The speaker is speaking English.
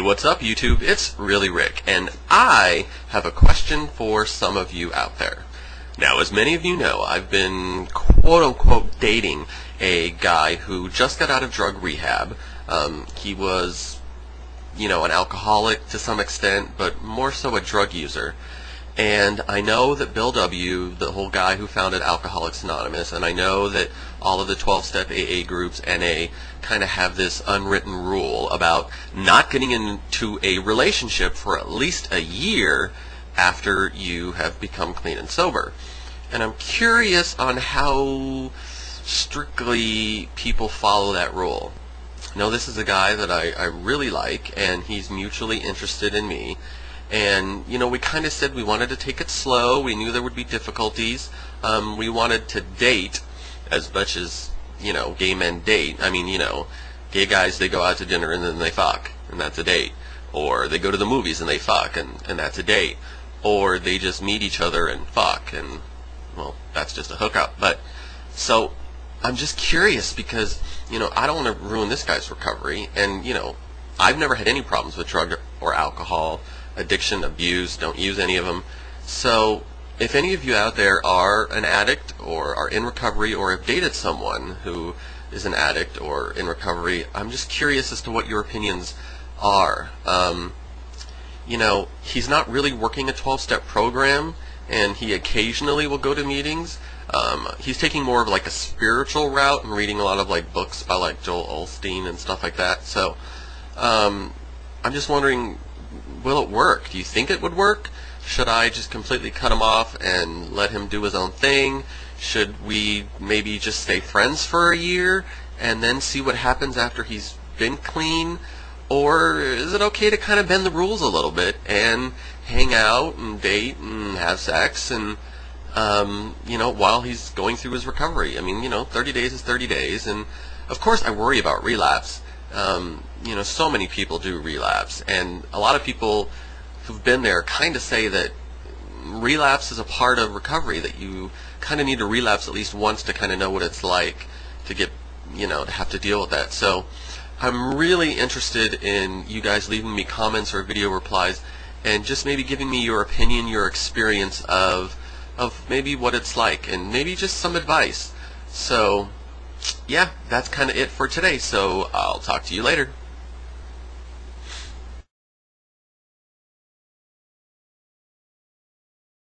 what's up YouTube? It's ReallyRick, and I have a question for some of you out there. Now, as many of you know, I've been quote-unquote dating a guy who just got out of drug rehab. He was, an alcoholic to some extent, but more so a drug user. And I know that Bill W., the whole guy who founded Alcoholics Anonymous, and I know that all of the 12-step AA groups, NA, kind of have this unwritten rule about not getting into a relationship for at least a year after you have become clean and sober. And I'm curious on how strictly people follow that rule. Now, this is a guy that I really like, and he's mutually interested in me. And, we kind of said we wanted to take it slow. We knew there would be difficulties. We wanted to date as much as, gay men date. I mean, gay guys, they go out to dinner and then they fuck, and that's a date. Or they go to the movies and they fuck, and that's a date. Or they just meet each other and fuck, and, well, that's just a hookup. But, so, I'm just curious because, I don't want to ruin this guy's recovery. And, I've never had any problems with drug or alcohol, addiction, abuse, don't use any of them. So if any of you out there are an addict or are in recovery or have dated someone who is an addict or in recovery, I'm just curious as to what your opinions are. He's not really working a 12-step program, and he occasionally will go to meetings. He's taking more of like a spiritual route and reading a lot of like books by like Joel Osteen and stuff like that. So I'm just wondering, will it work? Do you think it would work? Should I just completely cut him off and let him do his own thing? Should we maybe just stay friends for a year and then see what happens after he's been clean? Or is it okay to kind of bend the rules a little bit and hang out and date and have sex and while he's going through his recovery? I mean, 30 days is 30 days, and of course I worry about relapse. So many people do relapse, and a lot of people who've been there kind of say that relapse is a part of recovery, that you kind of need to relapse at least once to kind of know what it's like to get, to have to deal with that. So I'm really interested in you guys leaving me comments or video replies and just maybe giving me your opinion, your experience of maybe what it's like, and maybe just some advice. So yeah, that's kind of it for today, so I'll talk to you later.